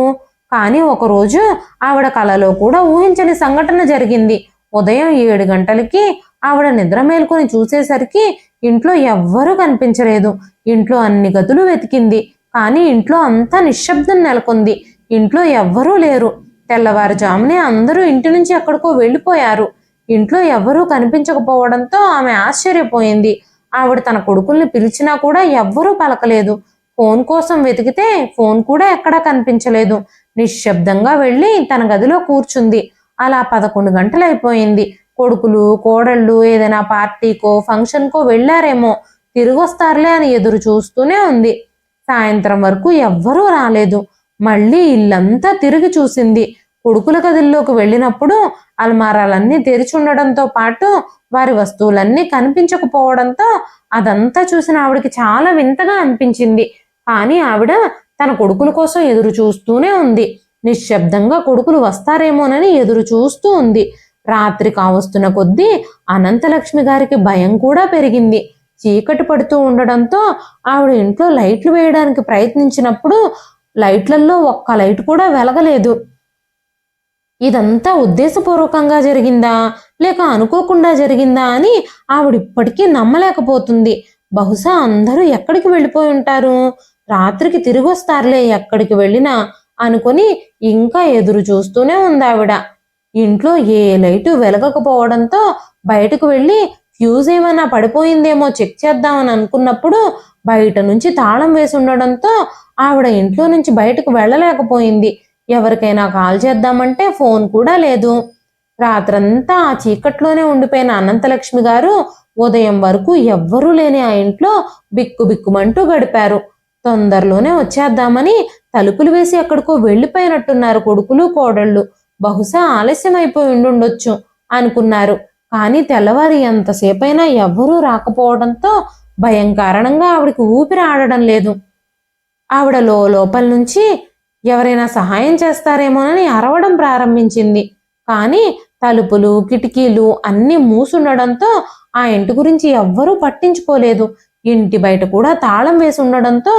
కానీ ఒకరోజు ఆవిడ కలలో కూడా ఊహించని సంఘటన జరిగింది. ఉదయం 7 గంటలకి ఆవిడ నిద్ర మేల్కొని చూసేసరికి ఇంట్లో ఎవ్వరూ కనిపించలేదు. ఇంట్లో అన్ని గదులు వెతికింది, కానీ ఇంట్లో అంతా నిశ్శబ్దం నెలకొంది. ఇంట్లో ఎవ్వరూ లేరు. తెల్లవారుజామునే అందరూ ఇంటి నుంచి ఎక్కడికో వెళ్ళిపోయారు. ఇంట్లో ఎవరూ కనిపించకపోవడంతో ఆమె ఆశ్చర్యపోయింది. ఆవిడ తన కొడుకుల్ని పిలిచినా కూడా ఎవ్వరూ పలకలేదు. ఫోన్ కోసం వెతికితే ఫోన్ కూడా ఎక్కడా కనిపించలేదు. నిశ్శబ్దంగా వెళ్ళి తన గదిలో కూర్చుంది. అలా 11 గంటలైపోయింది. కొడుకులు, కోడళ్ళు ఏదైనా పార్టీకో ఫంక్షన్కో వెళ్ళారేమో, తిరిగొస్తారులే అని ఎదురు చూస్తూనే ఉంది. సాయంత్రం వరకు ఎవ్వరూ రాలేదు. మళ్ళీ ఇల్లంతా తిరిగి చూసింది. కొడుకుల గదుల్లోకి వెళ్ళినప్పుడు అల్మారాలన్నీ తెరిచి ఉండడంతో పాటు వారి వస్తువులన్నీ కనిపించకపోవడంతో అదంతా చూసిన ఆవిడకి చాలా వింతగా అనిపించింది. కానీ ఆవిడ తన కొడుకుల కోసం ఎదురు చూస్తూనే ఉంది. నిశ్శబ్దంగా కొడుకులు వస్తారేమోనని ఎదురు చూస్తూ ఉంది. రాత్రి కావస్తున్న కొద్దీ అనంతలక్ష్మి గారికి భయం కూడా పెరిగింది. చీకటి పడుతూ ఉండడంతో ఆవిడ ఇంట్లో లైట్లు వేయడానికి ప్రయత్నించినప్పుడు లైట్లలో ఒక్క లైట్ కూడా వెలగలేదు. ఇదంతా ఉద్దేశపూర్వకంగా జరిగిందా లేక అనుకోకుండా జరిగిందా అని ఆవిడిప్పటికీ నమ్మలేకపోతుంది. బహుశా అందరూ ఎక్కడికి వెళ్ళిపోయి ఉంటారు, రాత్రికి తిరిగి వస్తారులే ఎక్కడికి వెళ్ళినా అనుకొని ఇంకా ఎదురు చూస్తూనే ఉంది ఆవిడ. ఇంట్లో ఏ లైటు వెలగకపోవడంతో బయటకు వెళ్ళి ఫ్యూజ్ ఏమైనా పడిపోయిందేమో చెక్ చేద్దామని అనుకున్నప్పుడు బయట నుంచి తాళం వేసి ఉండడంతో ఆవిడ ఇంట్లో నుంచి బయటకు వెళ్ళలేకపోయింది. ఎవరికైనా కాల్ చేద్దామంటే ఫోన్ కూడా లేదు. రాత్రంతా ఆ చీకట్లోనే ఉండిపోయిన అనంతలక్ష్మి గారు ఉదయం వరకు ఎవ్వరూ లేని ఆ ఇంట్లో బిక్కుబిక్కుమంటూ గడిపారు. తొందరలోనే వచ్చేద్దామని తలుపులు వేసి ఎక్కడికో వెళ్ళిపోయినట్టున్నారు కొడుకులు, కోడళ్ళు. బహుశా ఆలస్యం అయిపోయి ఉండుండొచ్చు అనుకున్నారు. కానీ తెల్లవారి ఎంతసేపైనా ఎవ్వరూ రాకపోవడంతో భయం కారణంగా ఆవిడకి ఊపిరి ఆడడం లేదు. ఆవిడ లోపల నుంచి ఎవరైనా సహాయం చేస్తారేమోనని అరవడం ప్రారంభించింది. కానీ తలుపులు, కిటికీలు అన్నీ మూసుండడంతో ఆ ఇంటి గురించి ఎవ్వరూ పట్టించుకోలేదు. ఇంటి బయట కూడా తాళం వేసి ఉండడంతో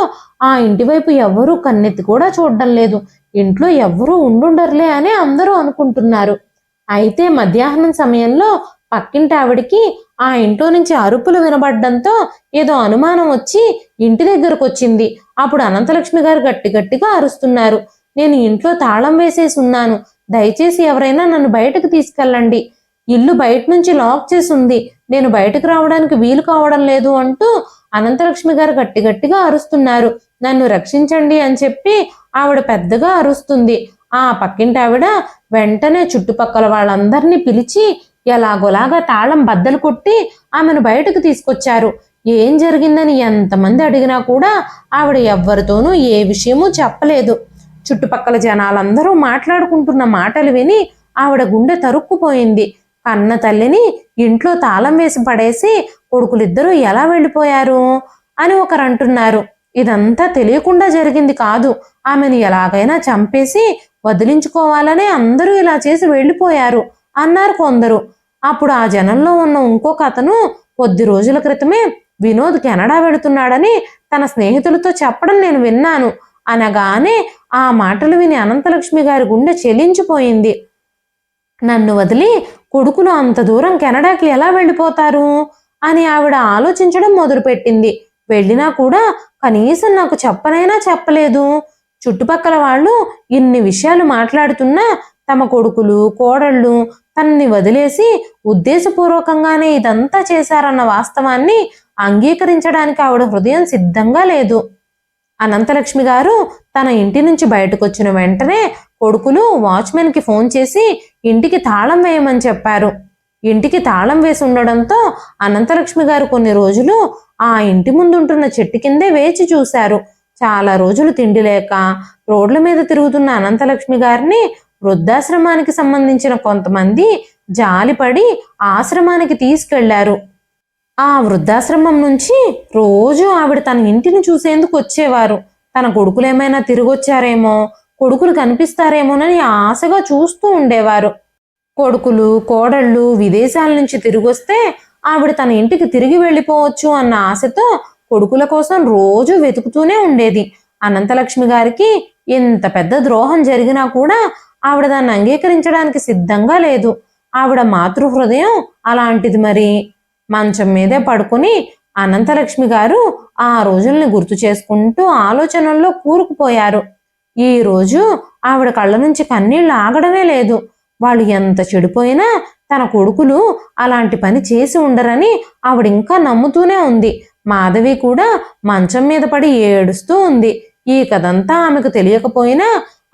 ఆ ఇంటి వైపు ఎవ్వరూ కన్నెత్తి కూడా చూడడం లేదు. ఇంట్లో ఎవ్వరూ ఉండుండర్లే అని అందరూ అనుకుంటున్నారు. అయితే మధ్యాహ్నం సమయంలో పక్కింటి ఆవిడికి ఆ ఇంట్లో నుంచి అరుపులు వినబడ్డంతో ఏదో అనుమానం వచ్చి ఇంటి దగ్గరకు వచ్చింది. అప్పుడు అనంతలక్ష్మి గారు గట్టిగా అరుస్తున్నారు. నేను ఇంట్లో తాళం వేసేసి ఉన్నాను, దయచేసి ఎవరైనా నన్ను బయటకు తీసుకెళ్ళండి, ఇల్లు బయట నుంచి లాక్ చేసి ఉంది, నేను బయటకు రావడానికి వీలు కావడం లేదు అంటూ అనంతలక్ష్మి గారు గట్టిగా అరుస్తున్నారు. నన్ను రక్షించండి అని చెప్పి ఆవిడ పెద్దగా అరుస్తుంది. ఆ పక్కింటి ఆవిడ వెంటనే చుట్టుపక్కల వాళ్ళందరినీ పిలిచి ఎలాగోలాగా తాళం బద్దలు కొట్టి ఆమెను బయటకు తీసుకొచ్చారు. ఏం జరిగిందని ఎంతమంది అడిగినా కూడా ఆవిడ ఎవ్వరితోనూ ఏ విషయమూ చెప్పలేదు. చుట్టుపక్కల జనాలందరూ మాట్లాడుకుంటున్న మాటలు విని ఆవిడ గుండె తరుక్కుపోయింది. కన్న తల్లిని ఇంట్లో తాళం వేసి పడేసి కొడుకులిద్దరూ ఎలా వెళ్ళిపోయారు అని ఒకరు అంటున్నారు. ఇదంతా తెలియకుండా జరిగింది కాదు, ఆమెను ఎలాగైనా చంపేసి వదిలించుకోవాలనే అందరూ ఇలా చేసి వెళ్ళిపోయారు అన్నారు కొందరు. అప్పుడు ఆ జనంలో ఉన్న ఇంకొక అతను కొద్ది రోజుల క్రితమే వినోద్ కెనడా వెళుతున్నాడని తన స్నేహితులతో చెప్పడం నేను విన్నాను అనగానే ఆ మాటలు విని అనంతలక్ష్మి గారి గుండె చెలించిపోయింది. నన్ను వదిలి కొడుకులు అంత దూరం కెనడాకి ఎలా వెళ్ళిపోతారు అని ఆవిడ ఆలోచించడం మొదలుపెట్టింది. వెళ్ళినా కూడా కనీసం నాకు చెప్పనైనా చెప్పలేదు. చుట్టుపక్కల వాళ్ళు ఇన్ని విషయాలు మాట్లాడుతున్నా తమ కొడుకులు, కోడళ్ళు తనని వదిలేసి ఉద్దేశపూర్వకంగానే ఇదంతా చేశారన్న వాస్తవాన్ని అంగీకరించడానికి ఆవిడ హృదయం సిద్ధంగా లేదు. అనంతలక్ష్మి గారు తన ఇంటి నుంచి బయటకు వచ్చిన వెంటనే కొడుకులు వాచ్మెన్కి ఫోన్ చేసి ఇంటికి తాళం వేయమని చెప్పారు. ఇంటికి తాళం వేసి ఉండడంతో అనంతలక్ష్మి గారు కొన్ని రోజులు ఆ ఇంటి ముందుంటున్న చెట్టు కిందే వేచి చూశారు. చాలా రోజులు తిండి లేక రోడ్ల మీద తిరుగుతున్న అనంతలక్ష్మి గారిని వృద్ధాశ్రమానికి సంబంధించిన కొంతమంది జాలిపడి ఆశ్రమానికి తీసుకెళ్లారు. ఆ వృద్ధాశ్రమం నుంచి రోజు ఆవిడ తన ఇంటిని చూసేందుకు వచ్చేవారు. తన కొడుకులేమైనా తిరిగొచ్చారేమో, కొడుకులు కనిపిస్తారేమోనని ఆశగా చూస్తూ ఉండేవారు. కొడుకులు కోడళ్ళు విదేశాల నుంచి తిరిగొస్తే ఆవిడ తన ఇంటికి తిరిగి వెళ్ళిపోవచ్చు అన్న ఆశతో కొడుకుల కోసం రోజు వెతుకుతూనే ఉండేది. అనంతలక్ష్మి గారికి ఇంత పెద్ద ద్రోహం జరిగినా కూడా ఆవిడ దాన్ని అంగీకరించడానికి సిద్ధంగా లేదు. ఆవిడ మాతృహృదయం అలాంటిది. మరి మంచం మీదే పడుకుని అనంతలక్ష్మి గారు ఆ రోజుల్ని గుర్తు చేసుకుంటూ ఆలోచనల్లో కూరుకుపోయారు. ఈ రోజు ఆవిడ కళ్ళ నుంచి కన్నీళ్లు ఆగడమే లేదు. వాళ్ళు ఎంత చెడిపోయినా తన కొడుకులు అలాంటి పని చేసి ఉండరని ఆవిడ ఇంకా నమ్ముతూనే ఉంది. మాధవి కూడా మంచం మీద పడి ఏడుస్తూ ఉంది. ఈ కథంతా ఆమెకు తెలియకపోయినా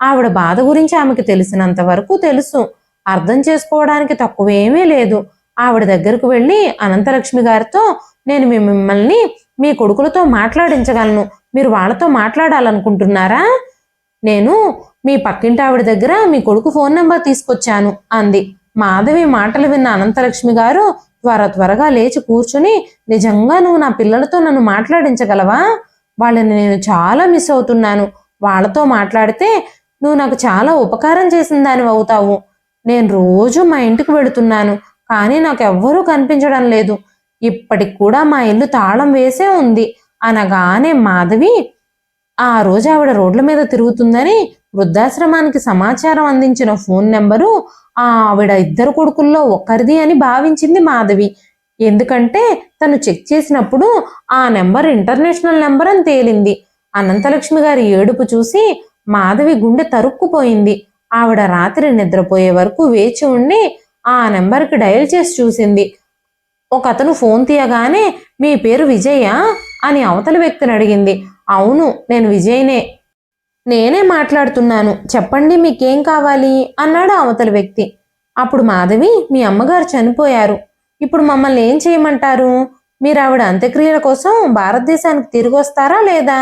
ఆవిడ బాధ గురించి ఆమెకు తెలిసినంత వరకు తెలుసు. అర్థం చేసుకోవడానికి తక్కువేమీ లేదు. ఆవిడ దగ్గరకు వెళ్ళి అనంతలక్ష్మి గారితో, నేను మిమ్మల్ని మీ కొడుకులతో మాట్లాడించగలను, మీరు వాళ్ళతో మాట్లాడాలనుకుంటున్నారా? నేను మీ పక్కింటి ఆవిడ దగ్గర మీ కొడుకు ఫోన్ నెంబర్ తీసుకొచ్చాను అంది. మాధవి మాటలు విన్న అనంతలక్ష్మి గారు త్వరగా లేచి కూర్చుని, నిజంగా నువ్వు నా పిల్లలతో నన్ను మాట్లాడించగలవా? వాళ్ళని నేను చాలా మిస్ అవుతున్నాను. వాళ్ళతో మాట్లాడితే నువ్వు నాకు చాలా ఉపకారం చేసిన దానివి అవుతావు. నేను రోజు మా ఇంటికి వెళుతున్నాను, కానీ నాకు ఎవ్వరూ కనిపించడం లేదు. ఇప్పటికి కూడా మా ఇల్లు తాళం వేసే ఉంది అనగానే మాధవి ఆ రోజు ఆవిడ రోడ్ల మీద తిరుగుతుందని వృద్ధాశ్రమానికి సమాచారం అందించిన ఫోన్ నెంబరు ఆవిడ ఇద్దరు కొడుకుల్లో ఒక్కరిది అని భావించింది మాధవి. ఎందుకంటే తను చెక్ చేసినప్పుడు ఆ నెంబర్ ఇంటర్నేషనల్ నెంబర్ అని తేలింది. అనంతలక్ష్మి గారి ఏడుపు చూసి మాధవి గుండె తరుక్కుపోయింది. ఆవిడ రాత్రి నిద్రపోయే వరకు వేచి ఉండి ఆ నెంబర్కి డయల్ చేసి చూసింది. ఒక అతను ఫోన్ తీయగానే, మీ పేరు విజయ అని అవతల వ్యక్తిని అడిగింది. అవును, నేను విజయ్నే, నేనే మాట్లాడుతున్నాను, చెప్పండి మీకేం కావాలి అన్నాడు అవతల వ్యక్తి. అప్పుడు మాధవి, మీ అమ్మగారు చనిపోయారు, ఇప్పుడు మమ్మల్ని ఏం చేయమంటారు? మీరు ఆవిడ అంత్యక్రియల కోసం భారతదేశానికి తిరిగి వస్తారా లేదా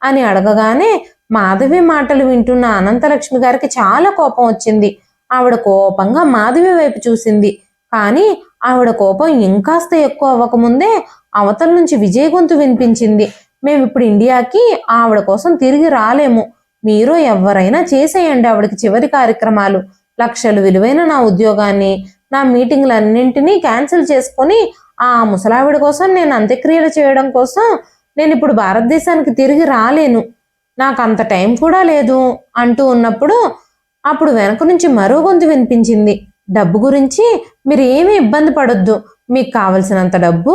అని అడగగానే మాధవి మాటలు వింటున్న అనంతలక్ష్మి గారికి చాలా కోపం వచ్చింది. ఆవిడ కోపంగా మాధవి వైపు చూసింది. కానీ ఆవిడ కోపం ఇంకాస్త ఎక్కువ అవ్వకముందే అవతల నుంచి విజయ్ గొంతు వినిపించింది. మేమిప్పుడు ఇండియాకి ఆవిడ కోసం తిరిగి రాలేము, మీరు ఎవరైనా చేసేయండి ఆవిడకి చివరి కార్యక్రమాలు. లక్షలు విలువైన నా ఉద్యోగాన్ని, నా మీటింగ్లన్నింటినీ క్యాన్సిల్ చేసుకొని ఆ ముసలావిడ కోసం నేను అంత్యక్రియలు చేయడం కోసం నేను ఇప్పుడు భారతదేశానికి తిరిగి రాలేను, నాకు అంత టైం కూడా లేదు అంటూ ఉన్నప్పుడు అప్పుడు వెనక నుంచి మరో గొంతు వినిపించింది. డబ్బు గురించి మీరు ఏమీ ఇబ్బంది పడొద్దు, మీకు కావలసినంత డబ్బు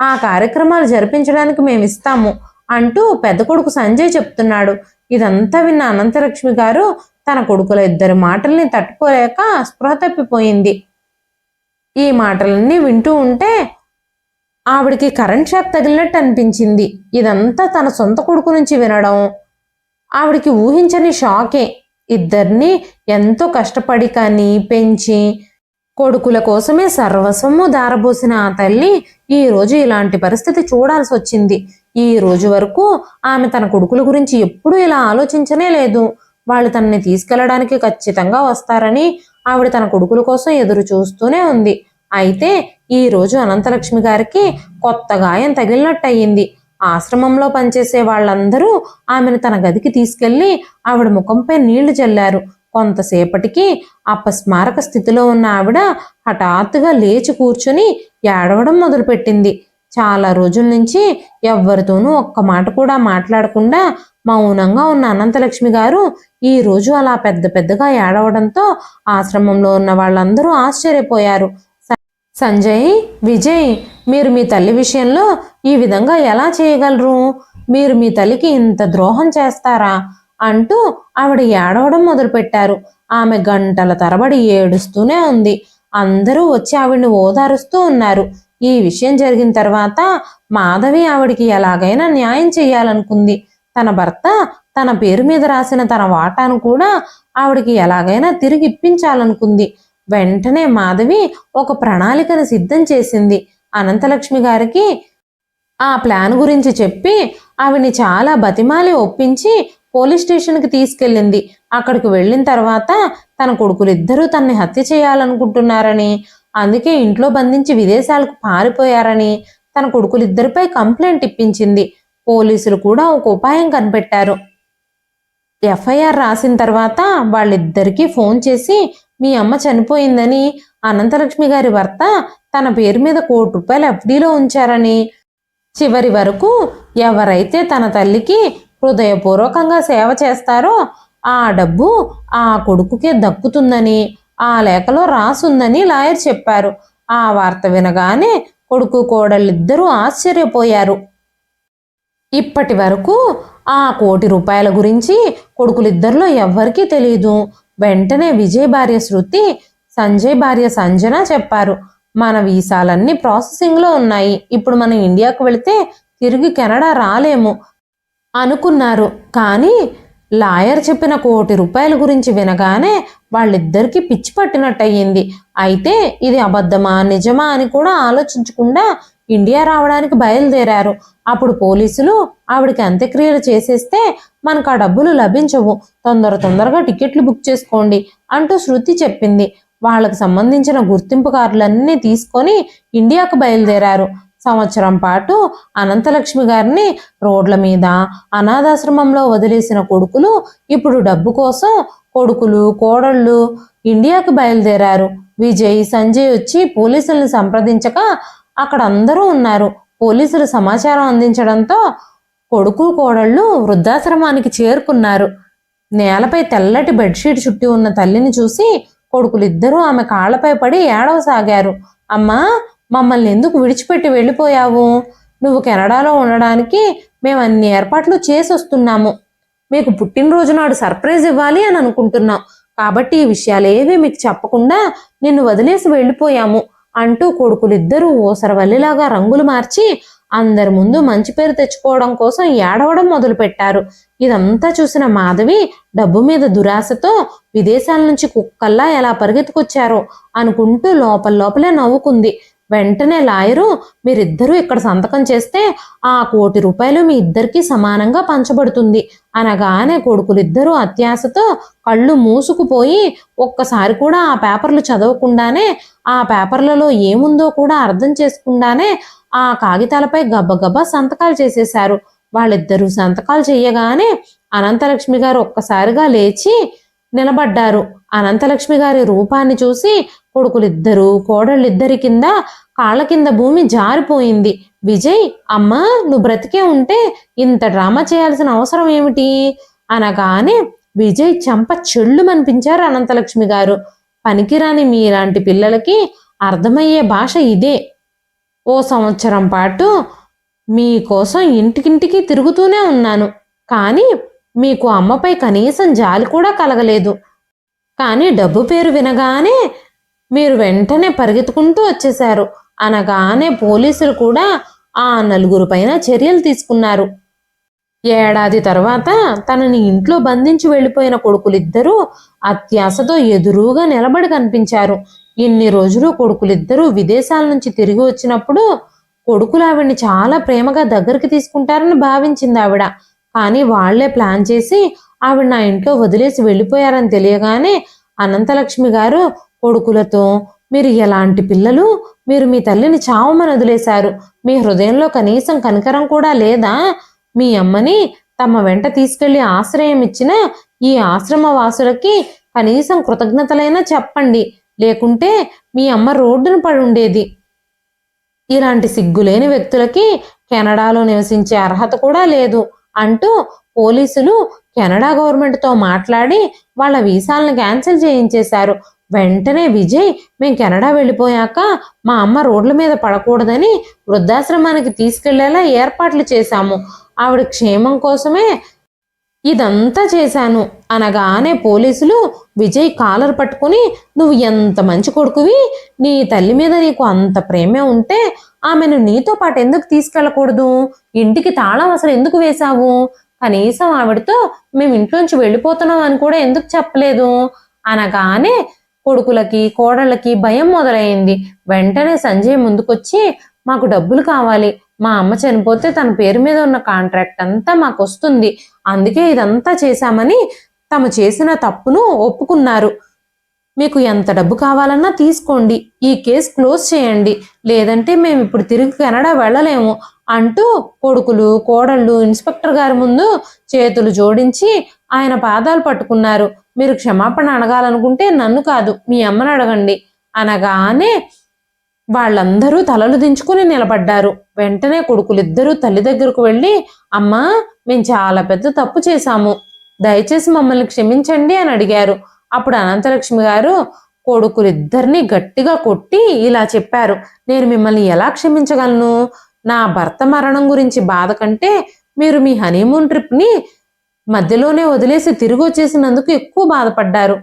ఆ కార్యక్రమాలు జరిపించడానికి మేము ఇస్తాము అంటూ పెద్ద కొడుకు సంజయ్ చెప్తున్నాడు. ఇదంతా విన్న అనంతలక్ష్మి గారు తన కొడుకుల ఇద్దరి మాటల్ని తట్టుకోలేక స్పృహ తప్పిపోయింది. ఈ మాటలన్నీ వింటూ ఉంటే ఆవిడికి కరెంట్ షాక్ తగిలినట్టు అనిపించింది. ఇదంతా తన సొంత కొడుకు నుంచి వినడం ఆవిడికి ఊహించని షాకే. ఇద్దరిని ఎంతో కష్టపడి కానీ పెంచి కొడుకుల కోసమే సర్వస్వము దారబోసిన ఆ తల్లి ఈ రోజు ఇలాంటి పరిస్థితి చూడాల్సి వచ్చింది. ఈ రోజు వరకు ఆమె తన కొడుకుల గురించి ఎప్పుడూ ఇలా ఆలోచించనే లేదు. వాళ్ళు తనని తీసుకెళ్లడానికి ఖచ్చితంగా వస్తారని ఆవిడ తన కొడుకుల కోసం ఎదురు చూస్తూనే ఉంది. అయితే ఈ రోజు అనంతలక్ష్మి గారికి కొత్త గాయం తగిలినట్టయింది. ఆశ్రమంలో పనిచేసే వాళ్ళందరూ ఆమెను తన గదికి తీసుకెళ్లి ఆవిడ ముఖంపై నీళ్లు చల్లారు. కొంతసేపటికి అపస్మారక స్థితిలో ఉన్న ఆవిడ హఠాత్తుగా లేచి కూర్చుని ఏడవడం మొదలుపెట్టింది. చాలా రోజుల నుంచి ఎవ్వరితోనూ ఒక్క మాట కూడా మాట్లాడకుండా మౌనంగా ఉన్న అనంతలక్ష్మి గారు ఈ రోజు అలా పెద్దగా ఏడవడంతో ఆశ్రమంలో ఉన్న వాళ్ళందరూ ఆశ్చర్యపోయారు. సంజయ్, విజయ్, మీరు మీ తల్లి విషయంలో ఈ విధంగా ఎలా చేయగలరు? మీరు మీ తల్లికి ఇంత ద్రోహం చేస్తారా అంటూ ఆవిడ ఏడవడం మొదలుపెట్టారు. ఆమె గంటల తరబడి ఏడుస్తూనే ఉంది. అందరూ వచ్చి ఆవిడ్ని ఓదారుస్తూ ఉన్నారు. ఈ విషయం జరిగిన తర్వాత మాధవి ఆవిడికి ఎలాగైనా న్యాయం చెయ్యాలనుకుంది. తన భర్త తన పేరు మీద రాసిన తన వాటాను కూడా ఆవిడికి ఎలాగైనా తిరిగి ఇప్పించాలనుకుంది. వెంటనే మాధవి ఒక ప్రణాళికను సిద్ధం చేసింది. అనంతలక్ష్మి గారికి ఆ ప్లాన్ గురించి చెప్పి ఆవిడ్ని చాలా బతిమాలి ఒప్పించి పోలీస్ స్టేషన్కి తీసుకెళ్ళింది. అక్కడికి వెళ్ళిన తర్వాత తన కొడుకులిద్దరూ తనని హత్య చేయాలనుకుంటున్నారని, అందుకే ఇంట్లో బంధించి విదేశాలకు పారిపోయారని తన కొడుకులిద్దరిపై కంప్లైంట్ ఇప్పించింది. పోలీసులు కూడా ఒక ఉపాయం కనిపెట్టారు. ఎఫ్ఐఆర్ రాసిన తర్వాత వాళ్ళిద్దరికీ ఫోన్ చేసి మీ అమ్మ చనిపోయిందని, అనంతలక్ష్మి గారి భర్త తన పేరు మీద ₹1,00,00,000 ఎఫ్డీలో ఉంచారని, చివరి వరకు ఎవరైతే తన తల్లికి హృదయపూర్వకంగా సేవ చేస్తారో ఆ డబ్బు ఆ కొడుకుకే దక్కుతుందని ఆ లేఖలో రాసుందని లాయర్ చెప్పారు. ఆ వార్త వినగానే కొడుకు కోడళ్ళిద్దరూ ఆశ్చర్యపోయారు. ఇప్పటి వరకు ఆ ₹1,00,00,000 గురించి కొడుకులిద్దరిలో ఎవ్వరికీ తెలియదు. వెంటనే విజయ్ భార్య శృతి, సంజయ్ భార్య సంజన చెప్పారు, మన వీసాలన్నీ ప్రాసెసింగ్లో ఉన్నాయి, ఇప్పుడు మనం ఇండియాకు వెళితే తిరిగి కెనడా రాలేము అనుకున్నారు. కానీ లాయర్ చెప్పిన ₹1,00,00,000 గురించి వినగానే వాళ్ళిద్దరికీ పిచ్చి పట్టినట్టయింది. అయితే ఇది అబద్ధమా నిజమా అని కూడా ఆలోచించకుండా ఇండియా రావడానికి బయలుదేరారు. అప్పుడు పోలీసులు ఆవిడికి అంత్యక్రియలు చేసేస్తే మనకు ఆ డబ్బులు లభించవు, తొందరగా టికెట్లు బుక్ చేసుకోండి అంటూ శృతి చెప్పింది. వాళ్ళకు సంబంధించిన గుర్తింపు కార్డులన్నీ తీసుకొని ఇండియాకు బయలుదేరారు. సంవత్సరం పాటు అనంతలక్ష్మి గారిని రోడ్ల మీద, అనాథాశ్రమంలో వదిలేసిన కొడుకులు ఇప్పుడు డబ్బు కోసం కొడుకులు కోడళ్ళు ఇండియాకు బయలుదేరారు. విజయ్, సంజయ్ వచ్చి పోలీసుల్ని సంప్రదించక అక్కడ అందరూ ఉన్నారు. పోలీసులు సమాచారం అందించడంతో కొడుకు కోడళ్ళు వృద్ధాశ్రమానికి చేరుకున్నారు. నేలపై తెల్లటి బెడ్షీట్ చుట్టి ఉన్న తల్లిని చూసి కొడుకులిద్దరూ ఆమె కాళ్లపై పడి ఏడవసాగారు. అమ్మా, మమ్మల్ని ఎందుకు విడిచిపెట్టి వెళ్ళిపోయావు? నువ్వు కెనడాలో ఉండడానికి మేము అన్ని ఏర్పాట్లు చేసి వస్తున్నాము. మీకు పుట్టినరోజు నాడు సర్ప్రైజ్ ఇవ్వాలి అని అనుకుంటున్నాం. కాబట్టి ఈ విషయాలేవీ మీకు చెప్పకుండా నిన్ను వదిలేసి వెళ్ళిపోయాము అంటూ కొడుకులిద్దరూ ఓసరవల్లిలాగా రంగులు మార్చి అందరి ముందు మంచి పేరు తెచ్చుకోవడం కోసం ఏడవడం మొదలుపెట్టారు. ఇదంతా చూసిన మాధవి డబ్బు మీద దురాశతో విదేశాల నుంచి కుక్కల్లా ఎలా పరిగెత్తుకొచ్చారో అనుకుంటూ లోపలే నవ్వుకుంది. వెంటనే లాయరు, మీరిద్దరూ ఇక్కడ సంతకం చేస్తే ఆ ₹1,00,00,000 మీ ఇద్దరికీ సమానంగా పంచబడుతుంది అనగానే కొడుకులిద్దరూ అత్యాశతో కళ్ళు మూసుకుపోయి ఒక్కసారి కూడా ఆ పేపర్లు చదవకుండానే, ఆ పేపర్లలో ఏముందో కూడా అర్థం చేసుకుండానే ఆ కాగితాలపై గబగబా సంతకాలు చేసేశారు. వాళ్ళిద్దరూ సంతకాలు చేయగానే అనంతలక్ష్మి గారు ఒక్కసారిగా లేచి నిలబడ్డారు. అనంతలక్ష్మి గారి రూపాన్ని చూసి కొడుకులిద్దరూ కోడళ్ళిద్దరి కింద కాళ్ళ కింద భూమి జారిపోయింది. విజయ్, అమ్మా, నువ్వు బ్రతికే ఉంటే ఇంత డ్రామా చేయాల్సిన అవసరం ఏమిటి అనగానే విజయ్ చెంప చెళ్ళుమనిపించారు అనంతలక్ష్మి గారు. పనికిరాని మీలాంటి పిల్లలకి అర్థమయ్యే భాష ఇదే. ఓ సంవత్సరం పాటు మీకోసం ఇంటికింటికి తిరుగుతూనే ఉన్నాను, కానీ మీకు అమ్మపై కనీసం జాలి కూడా కలగలేదు. కానీ డబ్బు పేరు వినగానే మీరు వెంటనే పరిగెత్తుకుంటూ వచ్చేశారు అనగానే పోలీసులు కూడా ఆ నలుగురు పైన చర్యలు తీసుకున్నారు. ఏడాది తర్వాత తనని ఇంట్లో బంధించి వెళ్ళిపోయిన కొడుకులిద్దరూ అత్యాశతో ఎదురుగా నిలబడి కనిపించారు. ఇన్ని రోజులు కొడుకులిద్దరూ విదేశాల నుంచి తిరిగి వచ్చినప్పుడు కొడుకులు ఆవిడ్ని చాలా ప్రేమగా దగ్గరికి తీసుకుంటారని భావించింది ఆవిడ. కానీ వాళ్లే ప్లాన్ చేసి ఆవిడ నా ఇంట్లో వదిలేసి వెళ్ళిపోయారని తెలియగానే అనంతలక్ష్మి గారు కొడుకులతో, మీరు ఎలాంటి పిల్లలు, మీరు మీ తల్లిని చావమని వదిలేశారు, మీ హృదయంలో కనీసం కనికరం కూడా లేదా? మీ అమ్మని తమ వెంట తీసుకెళ్లి ఆశ్రయం ఇచ్చిన ఈ ఆశ్రమ వాసులకి కనీసం కృతజ్ఞతలైనా చెప్పండి, లేకుంటే మీ అమ్మ రోడ్డున పడి ఉండేది. ఇలాంటి సిగ్గులేని వ్యక్తులకి కెనడాలో నివసించే అర్హత కూడా లేదు అంటూ పోలీసులు కెనడా గవర్నమెంట్తో మాట్లాడి వాళ్ళ వీసాలను క్యాన్సిల్ చేయించేశారు. వెంటనే విజయ్, మేము కెనడా వెళ్ళిపోయాక మా అమ్మ రోడ్ల మీద పడకూడదని వృద్ధాశ్రమానికి తీసుకెళ్లేలా ఏర్పాట్లు చేశాము. ఆవిడ క్షేమం కోసమే ఇదంతా చేశాను అనగానే పోలీసులు విజయ్ కాలర్ పట్టుకుని, నువ్వు ఎంత మంచి కొడుకువి, నీ తల్లి మీద నీకు అంత ప్రేమే ఉంటే ఆమెను నీతో పాటు ఎందుకు తీసుకెళ్ళకూడదు? ఇంటికి తాళం అసలు ఎందుకు వేశావు? కనీసం ఆవిడతో మేము ఇంట్లోంచి వెళ్ళిపోతున్నాం అని కూడా ఎందుకు చెప్పలేదు అనగానే కొడుకులకి కోడళ్ళకి భయం మొదలైంది. వెంటనే సంజయ్ ముందుకొచ్చి, మాకు డబ్బులు కావాలి, మా అమ్మ చనిపోతే తన పేరు మీద ఉన్న కాంట్రాక్ట్ అంతా మాకు వస్తుంది, అందుకే ఇదంతా చేశామని తమ చేసిన తప్పును ఒప్పుకున్నారు. మీకు ఎంత డబ్బు కావాలన్నా తీసుకోండి, ఈ కేసు క్లోజ్ చేయండి, లేదంటే మేము ఇప్పుడు తిరిగి కెనడా వెళ్ళలేము అంటూ కొడుకులు కోడళ్ళు ఇన్స్పెక్టర్ గారి ముందు చేతులు జోడించి ఆయన పాదాలు పట్టుకున్నారు. మీరు క్షమాపణ అడగాలనుకుంటే నన్ను కాదు, మీ అమ్మని అడగండి అనగానే వాళ్ళందరూ తలలు దించుకుని నిలబడ్డారు. వెంటనే కొడుకులిద్దరూ తల్లి దగ్గరకు వెళ్ళి, అమ్మా, మేము చాలా పెద్ద తప్పు చేశాము, దయచేసి మమ్మల్ని క్షమించండి అని అడిగారు. అప్పుడు అనంతలక్ష్మి గారు కొడుకులిద్దరిని గట్టిగా కొట్టి ఇలా చెప్పారు, నేను మిమ్మల్ని ఎలా క్షమించగలను? నా భర్త మరణం గురించి బాధ కంటే మీరు మీ హనీమూన్ ట్రిప్ని మధ్యలోనే వదిలేసి తిరిగి వచ్చేసినందుకు ఎక్కువ బాధపడ్డారు.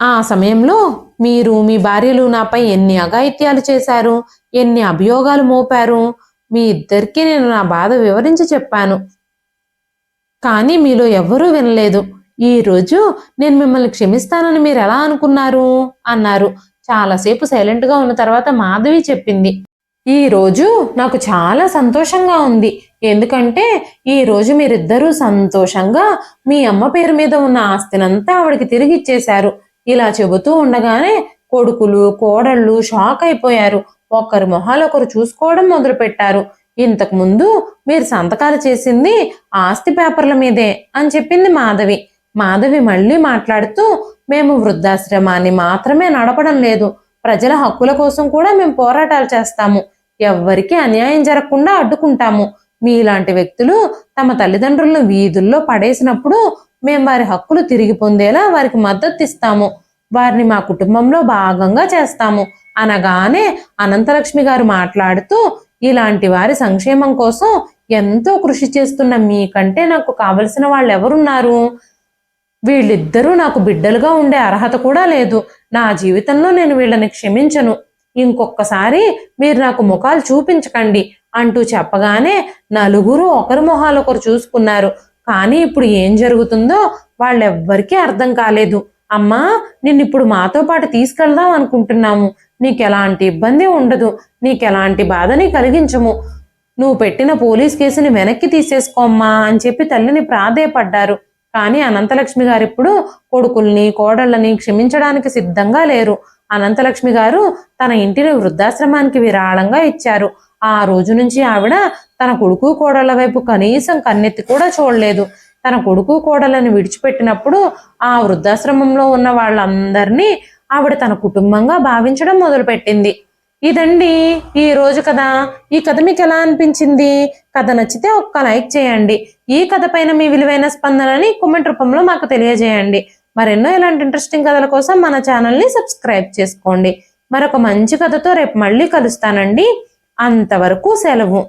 ఆ సమయంలో మీరు మీ భార్యలు నాపై ఎన్ని అఘాయిత్యాలు చేశారు, ఎన్ని అభియోగాలు మోపారు. మీ ఇద్దరికీ నేను నా బాధ వివరించి చెప్పాను, కానీ మీలో ఎవ్వరూ వినలేదు. ఈ రోజు నేను మిమ్మల్ని క్షమిస్తానని మీరు ఎలా అనుకున్నారు అన్నారు. చాలాసేపు సైలెంట్గా ఉన్న తర్వాత మాధవి చెప్పింది, ఈ రోజు నాకు చాలా సంతోషంగా ఉంది. ఎందుకంటే ఈ రోజు మీరిద్దరూ సంతోషంగా మీ అమ్మ పేరు మీద ఉన్న ఆస్తినంతా ఆవిడకి తిరిగి ఇచ్చేశారు. ఇలా చెబుతూ ఉండగానే కొడుకులు కోడళ్ళు షాక్ అయిపోయారు. ఒకరి మొహాలు ఒకరు చూసుకోవడం మొదలుపెట్టారు. ఇంతకు ముందు మీరు సంతకాలు చేసింది ఆస్తి పేపర్ల మీదే అని చెప్పింది మాధవి. మాధవి మళ్ళీ మాట్లాడుతూ, మేము వృద్ధాశ్రమాన్ని మాత్రమే నడపడం లేదు, ప్రజల హక్కుల కోసం కూడా మేము పోరాటాలు చేస్తాము, ఎవ్వరికీ అన్యాయం జరగకుండా అడ్డుకుంటాము. మీలాంటి వ్యక్తులు తమ తల్లిదండ్రులను వీధుల్లో పడేసినప్పుడు మేము వారి హక్కులు తిరిగి పొందేలా వారికి మద్దతు ఇస్తాము, వారిని మా కుటుంబంలో భాగంగా చేస్తాము అనగానే అనంతలక్ష్మి గారు మాట్లాడుతూ, ఇలాంటి వారి సంక్షేమం కోసం ఎంతో కృషి చేస్తున్న మీకంటే నాకు కావలసిన వాళ్ళు ఎవరున్నారు? వీళ్ళిద్దరూ నాకు బిడ్డలుగా ఉండే అర్హత కూడా లేదు. నా జీవితంలో నేను వీళ్ళని క్షమించను. ఇంకొకసారి మీరు నాకు ముఖాలు చూపించకండి అంటూ చెప్పగానే నలుగురు ఒకరి మొహాలు ఒకరు చూసుకున్నారు. కానీ ఇప్పుడు ఏం జరుగుతుందో వాళ్ళెవ్వరికీ అర్థం కాలేదు. అమ్మా, నిన్నిప్పుడు మాతో పాటు తీసుకెళ్దాం అనుకుంటున్నాము, నీకెలాంటి ఇబ్బంది ఉండదు, నీకెలాంటి బాధని కలిగించము, నువ్వు పెట్టిన పోలీస్ కేసుని వెనక్కి తీసేసుకోమ్మా అని చెప్పి తల్లిని ప్రాధేయపడ్డారు. కానీ అనంతలక్ష్మి గారు ఇప్పుడు కొడుకుల్ని కోడళ్ళని క్షమించడానికి సిద్ధంగా లేరు. అనంతలక్ష్మి గారు తన ఇంటిని వృద్ధాశ్రమానికి విరాళంగా ఇచ్చారు. ఆ రోజు నుంచి ఆవిడ తన కొడుకు కోడళ్ళ వైపు కనీసం కన్నెత్తి కూడా చూడలేదు. తన కొడుకు కోడళ్ళని విడిచిపెట్టినప్పుడు ఆ వృద్ధాశ్రమంలో ఉన్న వాళ్ళందరినీ ఆవిడ తన కుటుంబంగా భావించడం మొదలుపెట్టింది. ఇదండి ఈ రోజు కథ. ఈ కథ మీకు ఎలా అనిపించింది? కథ నచ్చితే ఒక్క లైక్ చేయండి. ఈ కథ పైన మీ విలువైన స్పందనని కామెంట్ రూపంలో మాకు తెలియజేయండి. మరెన్నో ఇలాంటి ఇంట్రెస్టింగ్ కథల కోసం మన ఛానల్ని సబ్స్క్రైబ్ చేసుకోండి. మరొక మంచి కథతో రేపు మళ్ళీ కలుస్తానండి. అంతవరకు సెలవు.